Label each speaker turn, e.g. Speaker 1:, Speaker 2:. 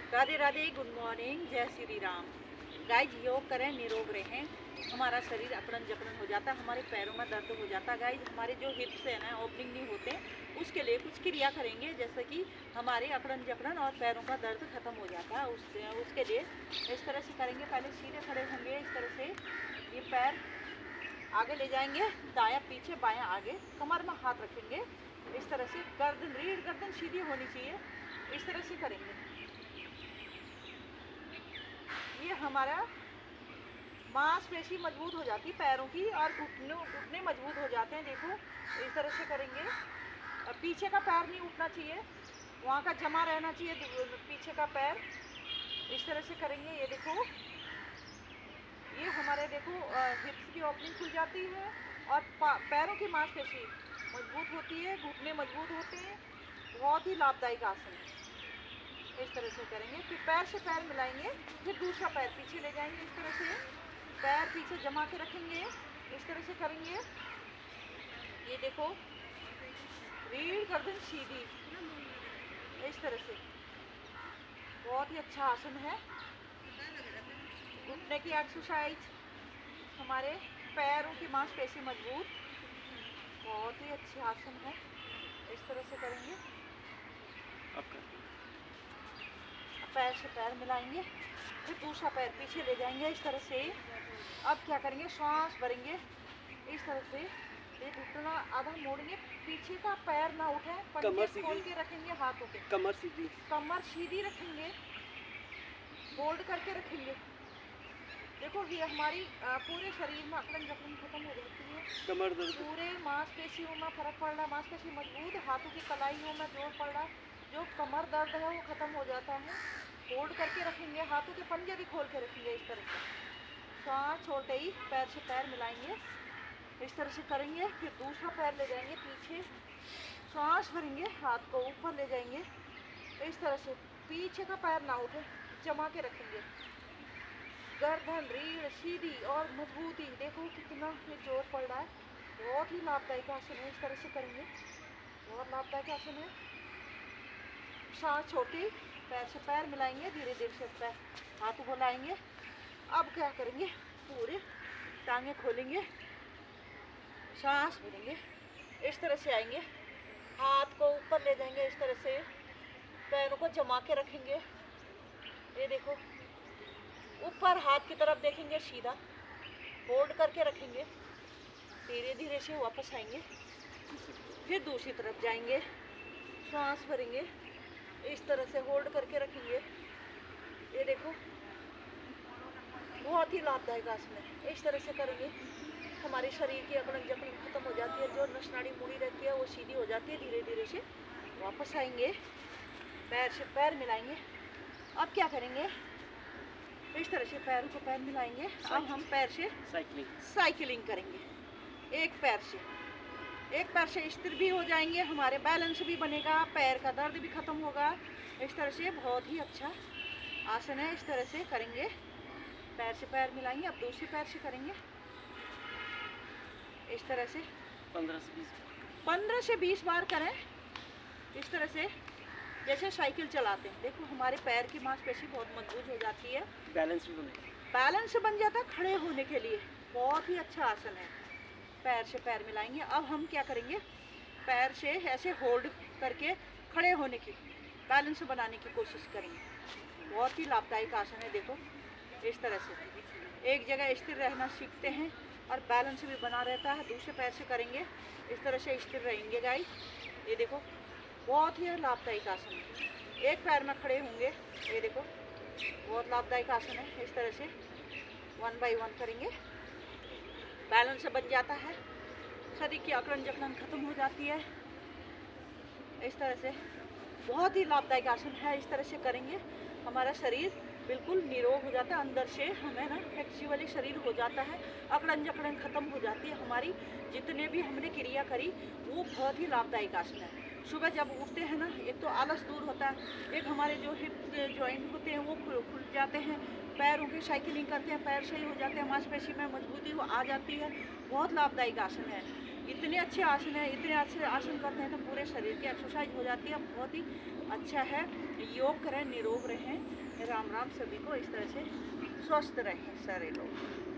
Speaker 1: Radhe Radhe, good morning, जय Shri Ram. Guys योग करें, निरोग रहें। हमारा शरीर अकड़न जकड़न हो जाता है, हमारे पैरों में दर्द हो जाता है। गाइज हमारे जो हिप्स है ना, ओपनिंग नहीं होते, उसके लिए कुछ क्रिया करेंगे, जैसे कि हमारे अकड़न जकड़न और पैरों का दर्द खत्म हो जाता है। उसके लिए इस तरह से करेंगे। पहले सीधे खड़े होंगे, इस तरह से ये पैर आगे ले जाएंगे, दायां पीछे बायां आगे, कमर में हाथ रखेंगे। इस तरह से रीढ़ गर्दन सीधी होनी चाहिए। इस तरह से करेंगे। ये हमारा मांसपेशी मजबूत हो जाती है पैरों की, और घुटने मजबूत हो जाते हैं। देखो इस तरह से करेंगे। पीछे का पैर नहीं उठना चाहिए, वहाँ का जमा रहना चाहिए पीछे का पैर। इस तरह से करेंगे। ये देखो, ये हमारे देखो हिप्स की ओपनिंग खुल जाती है और पैरों की मांसपेशी मजबूत होती है, घुटने मजबूत होते हैं। बहुत ही लाभदायक आसन है। इस तरह से करेंगे। फिर पैर से पैर मिलाएंगे, फिर दूसरा पैर पीछे ले जाएंगे। इस तरह से पैर पीछे जमा के रखेंगे। इस तरह से करेंगे। ये देखो, रीढ़ गर्दन सीधी, इस तरह से। बहुत ही अच्छा आसन है। घुटने की एक्सरसाइज, हमारे पैरों की मांसपेशी मजबूत, बहुत ही अच्छे आसन है। इस तरह से करेंगे। पैर से पैर मिलाएंगे, फिर दूसरा पैर पीछे ले जाएंगे। इस तरह से अब क्या करेंगे, श्वास भरेंगे। इस तरह से ये घुटना आधा मोड़ेंगे, पीछे का पैर ना उठे, पंजे खोल के रखेंगे हाथों पे, कमर सीधी रखेंगे, होल्ड करके रखेंगे। देखो ये हमारी पूरे शरीर में अकड़न जकड़न खत्म हो जाती है, कमर दर्द, पूरे मांसपेशियों में फर्क पड़ रहा है, मांसपेशी मजबूत, हाथों की कलाइयों में जोर पड़ रहा है, जो कमर दर्द है वो खत्म हो जाता है। होल्ड करके रखेंगे, हाथों के पंजे भी खोल के रखेंगे। इस तरह से श्वास छोड़ते ही पैर से पैर मिलाएंगे। इस तरह से करेंगे। फिर दूसरा पैर ले जाएंगे पीछे, श्वास भरेंगे, हाथ को ऊपर ले जाएंगे। इस तरह से पीछे का पैर ना उठे, जमा के रखेंगे। गर्दन रीढ़ सीधी और मजबूती, देखो कितना ये जोर पड़ रहा है। बहुत ही लाभदायक आसन है। इस तरह से करेंगे, बहुत लाभदायक आसन है। सांस छोटी, पैर से पैर मिलाएंगे, धीरे धीरे से पैर हाथ को लाएंगे। अब क्या करेंगे, पूरे टांगे खोलेंगे, सांस भरेंगे। इस तरह से आएंगे, हाथ को ऊपर ले जाएंगे। इस तरह से पैरों को जमा के रखेंगे। ये देखो, ऊपर हाथ की तरफ देखेंगे, सीधा होल्ड करके रखेंगे। धीरे धीरे से वापस आएंगे, फिर दूसरी तरफ जाएंगे, सांस भरेंगे। इस तरह से होल्ड करके रखेंगे। ये देखो, बहुत ही लाभदायक आसन है। इस तरह से करेंगे, हमारे शरीर की अकड़न जकड़न खत्म हो जाती है, जो नस नाड़ी मुड़ी रहती है वो सीधी हो जाती है। धीरे धीरे से वापस आएंगे, पैर से पैर मिलाएंगे। अब क्या करेंगे, इस तरह से पैरों को पैर मिलाएंगे। अब हम पैर से साइकिलिंग करेंगे। एक पैर से स्थिर भी हो जाएंगे, हमारे बैलेंस भी बनेगा, पैर का दर्द भी खत्म होगा। इस तरह से बहुत ही अच्छा आसन है। इस तरह से करेंगे, पैर से पैर मिलाएंगे। अब दूसरे पैर से करेंगे। इस तरह से 15 से 20 बार करें। इस तरह से जैसे साइकिल चलाते हैं। देखो हमारे पैर की मांसपेशी बहुत मजबूत हो जाती है, बैलेंस बन जाता है खड़े होने के लिए। बहुत ही अच्छा आसन है। पैर से पैर मिलाएंगे। अब हम क्या करेंगे, पैर से ऐसे होल्ड करके खड़े होने की, बैलेंस बनाने की कोशिश करेंगे। बहुत ही लाभदायक आसन है। देखो इस तरह से एक जगह स्थिर रहना सीखते हैं और बैलेंस भी बना रहता है। दूसरे पैर से करेंगे, इस तरह से स्थिर रहेंगे। गाइस ये देखो, बहुत ही लाभदायक आसन है। एक पैर में खड़े होंगे। ये देखो, बहुत लाभदायक आसन है। इस तरह से 1 बाय 1 करेंगे, बैलेंस बन जाता है, शरीर की अकड़न जकड़न खत्म हो जाती है। इस तरह से बहुत ही लाभदायक आसन है। इस तरह से करेंगे, हमारा शरीर बिल्कुल निरोग हो जाता है, अंदर से हमें ना फ्लेक्सिबल शरीर हो जाता है, अकड़न जकड़न खत्म हो जाती है। हमारी जितने भी हमने क्रिया करी वो बहुत ही लाभदायक आसन है। सुबह जब उठते हैं ना, एक तो आलस दूर होता है, एक हमारे जो हिप जॉइंट होते हैं वो खुल जाते हैं, पैरों की साइकिलिंग करते हैं, पैर सही हो जाते हैं, मांसपेशी में मजबूती आ जाती है। बहुत लाभदायक आसन है। इतने अच्छे आसन है, इतने अच्छे आसन करते हैं तो पूरे शरीर की एक्सरसाइज हो जाती है। बहुत ही अच्छा है। योग करें, निरोग रहें। राम राम सभी को। इस तरह से स्वस्थ रहें सारे लोग।